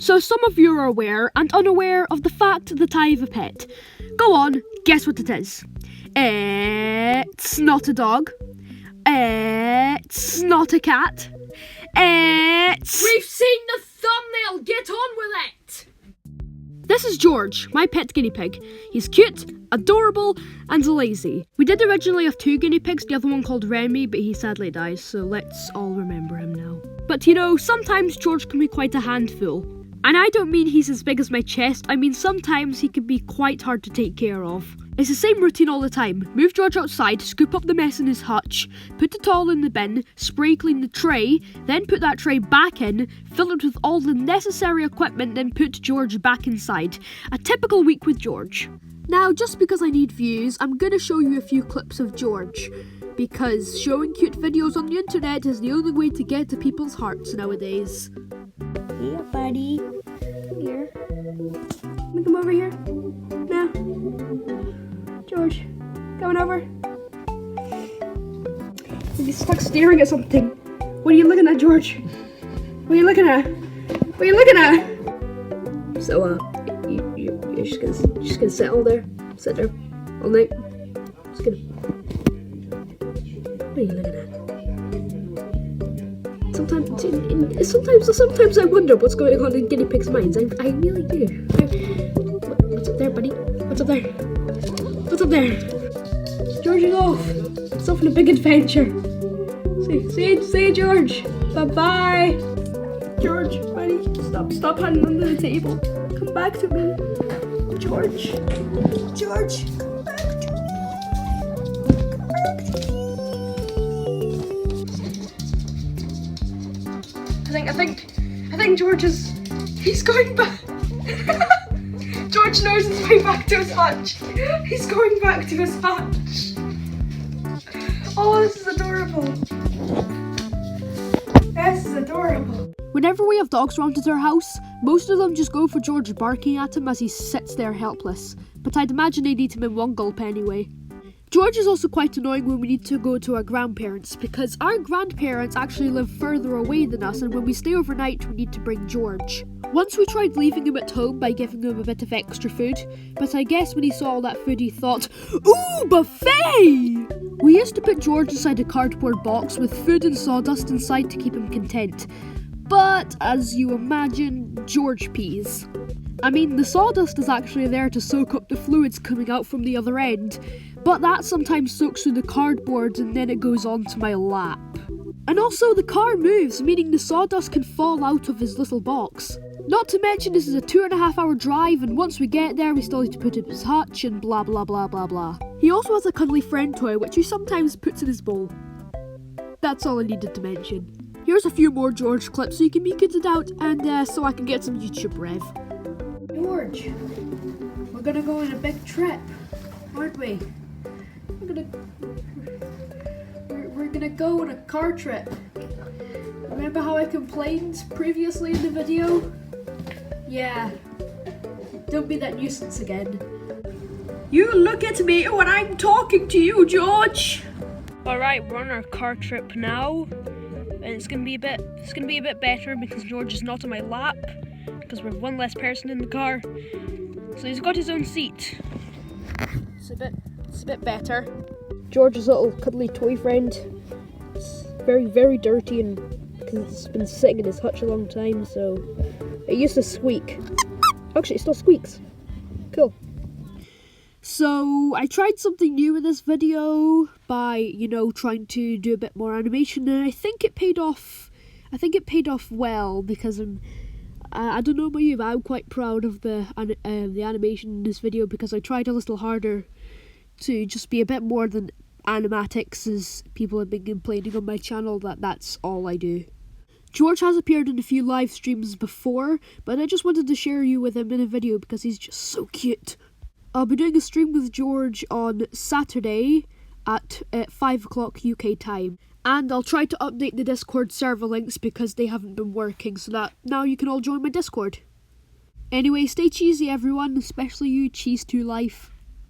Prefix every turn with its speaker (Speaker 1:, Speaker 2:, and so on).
Speaker 1: So some of you are aware and unaware of the fact that I have a pet. Go on, guess what it is. It's not a dog. It's not a cat.
Speaker 2: We've seen the thumbnail! Get on with it!
Speaker 1: This is George, my pet guinea pig. He's cute, adorable, and lazy. We did originally have 2 guinea pigs, the other one called Remy, but he sadly died, so let's all remember him now. But you know, sometimes George can be quite a handful. And I don't mean he's as big as my chest, I mean sometimes he can be quite hard to take care of. It's the same routine all the time. Move George outside, scoop up the mess in his hutch, put it all in the bin, spray clean the tray, then put that tray back in, fill it with all the necessary equipment, then put George back inside. A typical week with George. Now, just because I need views, I'm gonna show you a few clips of George. Because showing cute videos on the internet is the only way to get to people's hearts nowadays. Yeah, buddy. Come here. Wanna come over here? No. George, coming over. He's stuck staring at something. What are you looking at, George? What are you looking at? What are you looking at? So, you're just gonna sit there all night. Just gonna. What are you looking at? Sometimes I wonder what's going on in guinea pigs' minds. I really do. What's up there, buddy? What's up there? What's up there? George is off. It's off on a big adventure. See you, George. Bye-bye. George, buddy, stop hiding under the table. Come back to me. George, come back to me. I think George he's going back. George knows his way back to his hutch. He's going back to his hutch. Oh, this is adorable. This is adorable. Whenever we have dogs around at our house, most of them just go for George barking at him as he sits there helpless. But I'd imagine they'd eat him in one gulp anyway. George is also quite annoying when we need to go to our grandparents, because our grandparents actually live further away than us, and when we stay overnight we need to bring George. Once we tried leaving him at home by giving him a bit of extra food, but I guess when he saw all that food he thought, "Ooh, buffet!" We used to put George inside a cardboard box with food and sawdust inside to keep him content. But, as you imagine, George pees. I mean, the sawdust is actually there to soak up the fluids coming out from the other end, but that sometimes soaks through the cardboard and then it goes onto my lap. And also the car moves, meaning the sawdust can fall out of his little box. Not to mention this is a 2.5 hour drive, and once we get there we still need to put up his hutch and blah blah blah blah blah. He also has a cuddly friend toy which he sometimes puts in his bowl. That's all I needed to mention. Here's a few more George clips so you can be kitted out and so I can get some YouTube rev. George, we're gonna go on a big trip, aren't we? We're gonna go on a car trip. Remember how I complained previously in the video? Yeah. Don't be that nuisance again. You look at me when I'm talking to you, George. Alright, we're on our car trip now. And it's gonna be a bit better because George is not on my lap. Because we're one less person in the car. So he's got his own seat. It's a bit better. George's little cuddly toy friend. It's very, very dirty and because it's been sitting in his hutch a long time, so it used to squeak. Actually, it still squeaks. Cool. So I tried something new in this video by, trying to do a bit more animation, and I think it paid off. I think it paid off well because I don't know about you, but I'm quite proud of the animation in this video because I tried a little harder to just be a bit more than animatics, as people have been complaining on my channel that's all I do. George has appeared in a few live streams before, but I just wanted to share you with him in a video because he's just so cute. I'll be doing a stream with George on Saturday at 5 o'clock UK time. And I'll try to update the Discord server links because they haven't been working, so that now you can all join my Discord. Anyway, stay cheesy everyone, especially you, Cheese to Life.